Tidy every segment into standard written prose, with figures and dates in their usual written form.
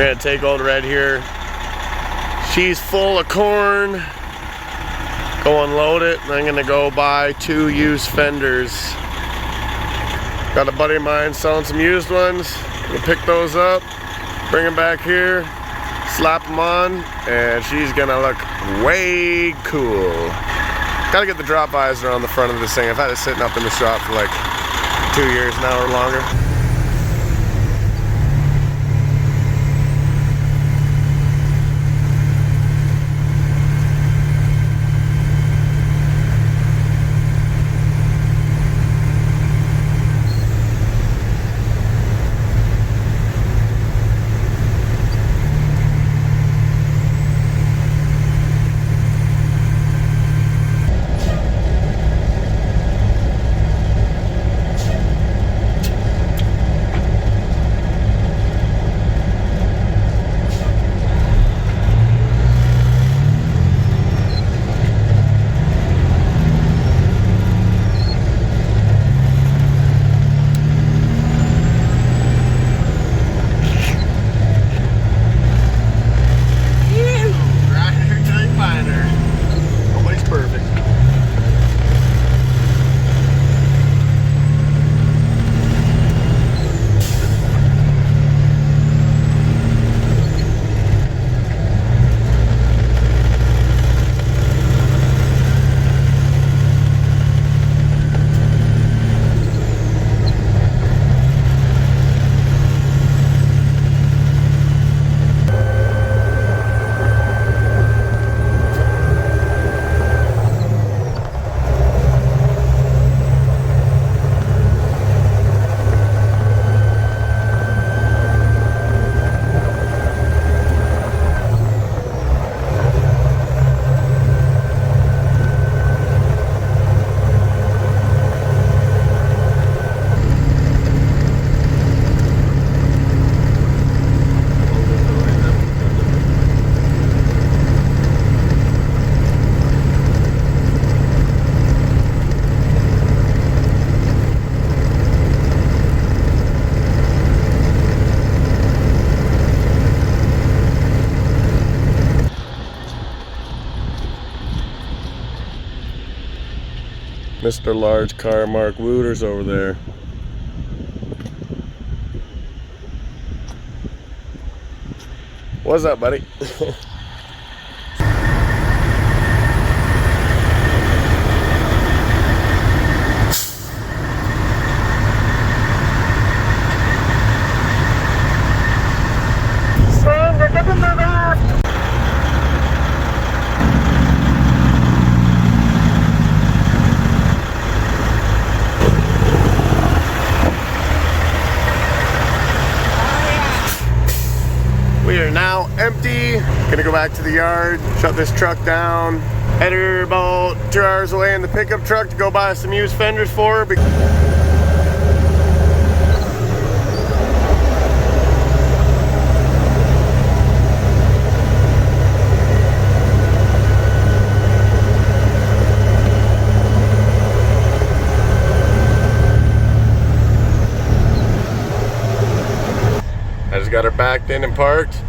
We're gonna take old Red here. She's full of corn. Go unload it, and I'm gonna go buy 2 used fenders. Got a buddy of mine selling some used ones. We'll pick those up, bring them back here, slap them on, and she's gonna look way cool. Gotta get the drop visor on the front of this thing. I've had it sitting up in the shop for like 2 years now or longer. Mr. Large Car Mark Wooters over there. What's up, buddy? We are now empty. Gonna go back to the yard, shut this truck down, head her about 2 hours away in the pickup truck to go buy some used fenders for her. I just got her backed in and parked.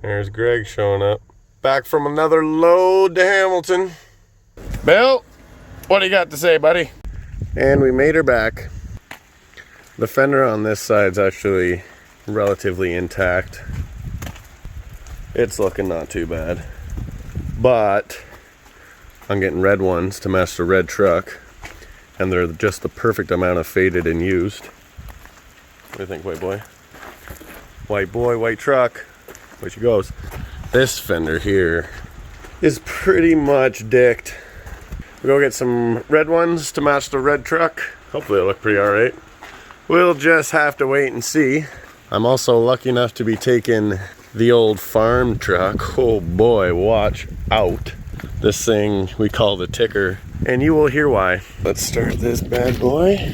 There's Greg showing up. Back from another load to Hamilton. Bill, what do you got to say, buddy? And we made her back. The fender on this side's actually relatively intact. It's looking not too bad. But I'm getting red ones to match the red truck. And they're just the perfect amount of faded and used. What do you think, white boy? White boy, white truck. Where she goes. This fender here is pretty much dicked. We'll go get some red ones to match the red truck. Hopefully it'll look pretty alright. We'll just have to wait and see. I'm also lucky enough to be taking the old farm truck. Oh boy, watch out. This thing we call the ticker. And you will hear why. Let's start this bad boy.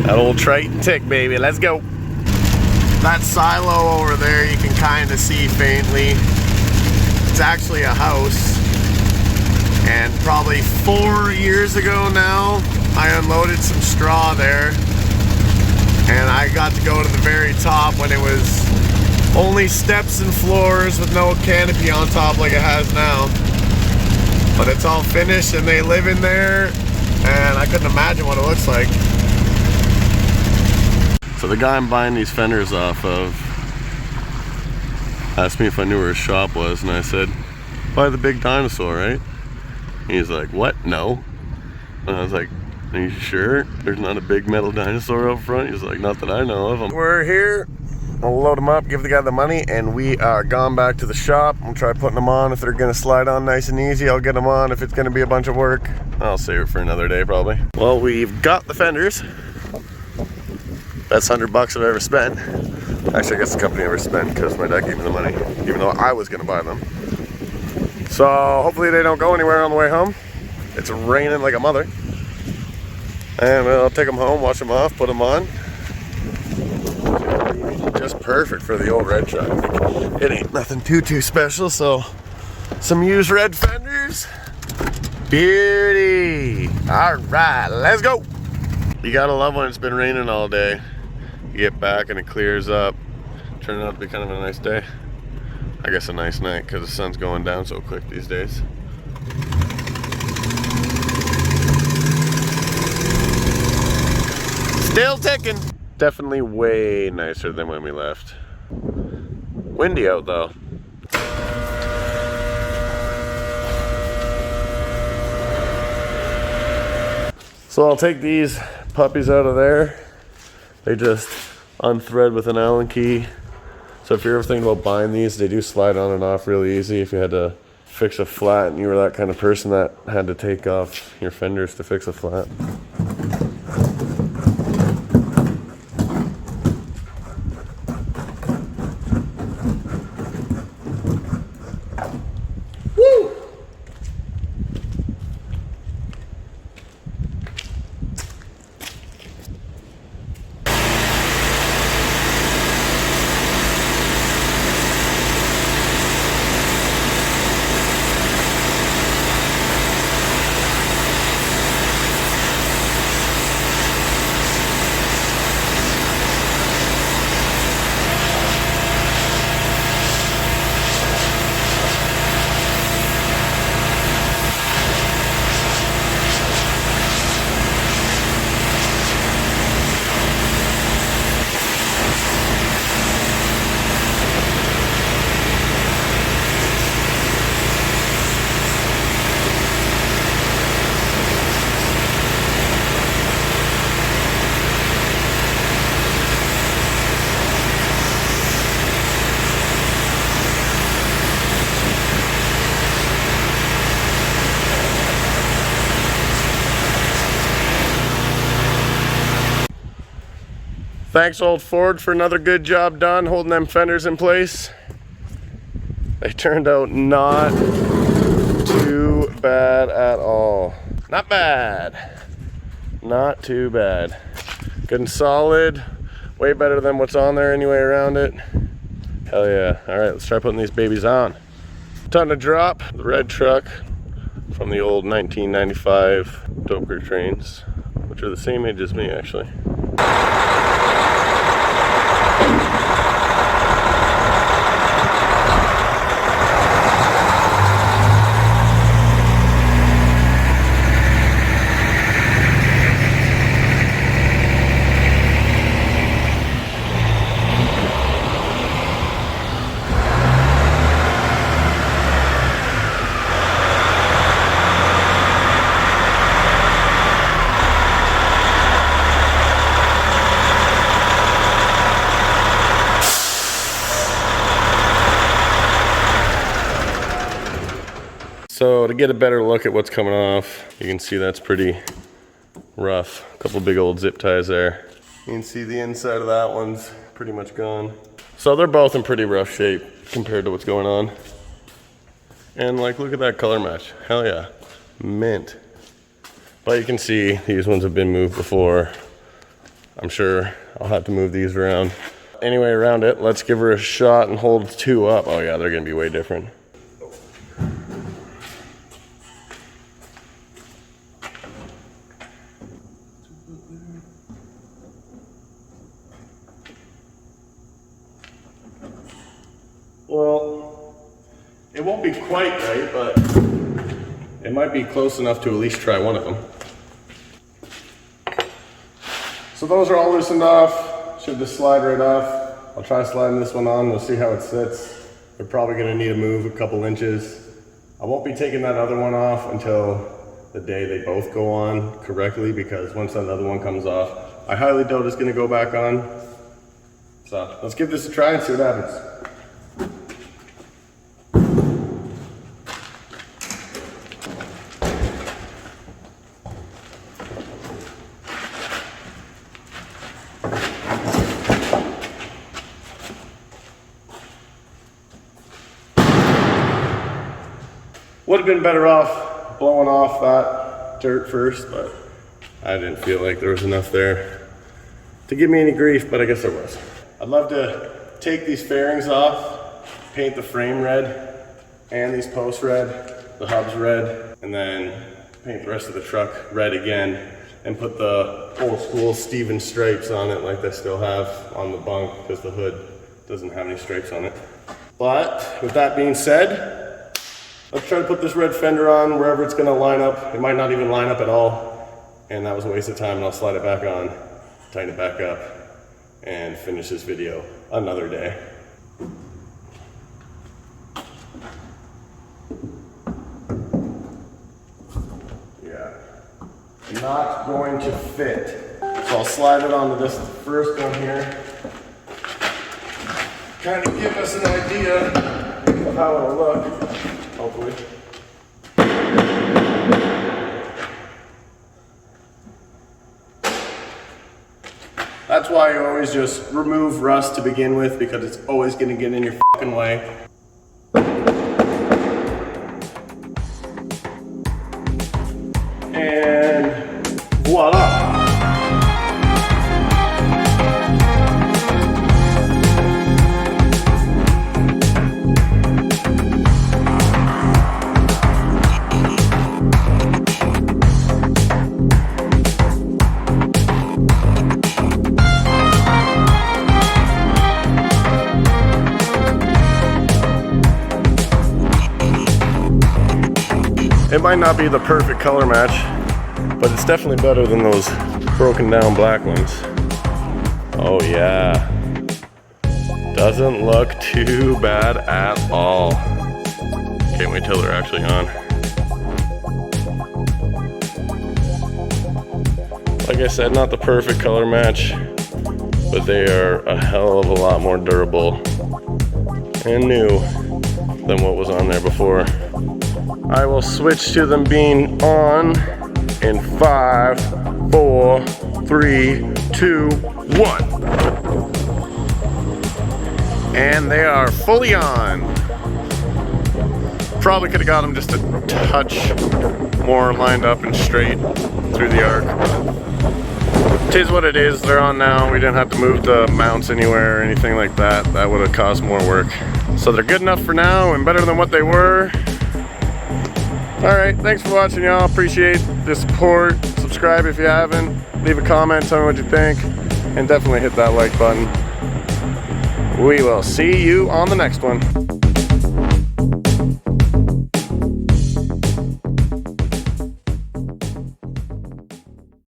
That old Triton tick, baby. Let's go. That silo over there you can kind of see faintly. It's actually a house. And probably 4 years ago now, I unloaded some straw there. And I got to go to the very top when it was only steps and floors with no canopy on top like it has now. But it's all finished and they live in there, and I couldn't imagine what it looks like. So the guy I'm buying these fenders off of asked me if I knew where his shop was, and I said, by the big dinosaur, right? He's like, what? No. And I was like, are you sure there's not a big metal dinosaur up front? He's like, not that I know of. We're here. I'll load them up, give the guy the money, and we are gone back to the shop. We'll try putting them on. If they're gonna slide on nice and easy, I'll get them on. If it's gonna be a bunch of work, I'll save it for another day probably. Well, we've got the fenders. Best $100 I've ever spent. Actually, I guess the company ever spent, because my dad gave me the money, even though I was gonna buy them. So hopefully they don't go anywhere on the way home. It's raining like a mother. And I'll take them home, wash them off, put them on. Just perfect for the old red truck. It ain't nothing too special, so some used red fenders. Beauty. All right, let's go. You gotta love when it's been raining all day. You get back and it clears up. Turned out to be kind of a nice day. I guess a nice night because the sun's going down so quick these days. Still ticking. Definitely way nicer than when we left. Windy out though. So I'll take these puppies out of there. They just unthread with an Allen key. So if you're ever thinking about buying these, they do slide on and off really easy. If you had to fix a flat and you were that kind of person that had to take off your fenders to fix a flat. Thanks, old Ford, for another good job done holding them fenders in place. They turned out not too bad at all. Not bad. Not too bad. Good and solid. Way better than what's on there anyway around it. Hell yeah. All right, let's try putting these babies on. Time to drop the red truck from the old 1995 Doper trains, which are the same age as me actually. So to get a better look at what's coming off, you can see that's pretty rough. A couple big old zip ties there. You can see the inside of that one's pretty much gone. So they're both in pretty rough shape compared to what's going on. And like, look at that color match. Hell yeah, mint. But you can see these ones have been moved before. I'm sure I'll have to move these around. Anyway, around it, let's give her a shot and hold two up. Oh yeah, they're gonna be way different. quite right, but it might be close enough to at least try one of them. So those are all loose enough. Should just slide right off. I'll try sliding this one on. We'll see how it sits. We're probably gonna need to move a couple inches. I won't be taking that other one off until the day they both go on correctly, because once that other one comes off, I highly doubt it's gonna go back on. So let's give this a try and see what happens. Would have been better off blowing off that dirt first, but I didn't feel like there was enough there to give me any grief, but I guess there was. I'd love to take these fairings off, paint the frame red and these posts red, the hubs red, and then paint the rest of the truck red again and put the old school Steven stripes on it like they still have on the bunk, because the hood doesn't have any stripes on it. But with that being said, let's try to put this red fender on wherever it's gonna line up. It might not even line up at all, and that was a waste of time, and I'll slide it back on, tighten it back up, and finish this video another day. Yeah, not going to fit. So I'll slide it onto this first one here. Kind of give us an idea of how it'll look. Hopefully. That's why you always just remove rust to begin with, because it's always going to get in your fucking way. And voila! It might not be the perfect color match, but it's definitely better than those broken down black ones. Oh yeah. Doesn't look too bad at all. Can't wait till they're actually on. Like I said, not the perfect color match, but they are a hell of a lot more durable and new than what was on there before. I will switch to them being on in 5, 4, 3, 2, 1. And they are fully on. Probably could have got them just a touch more lined up and straight through the arc. Tis what it is, they're on now. We didn't have to move the mounts anywhere or anything like that. That would have caused more work. So they're good enough for now and better than what they were. Alright, thanks for watching, y'all. Appreciate the support. Subscribe if you haven't. Leave a comment, tell me what you think. And definitely hit that like button. We will see you on the next one.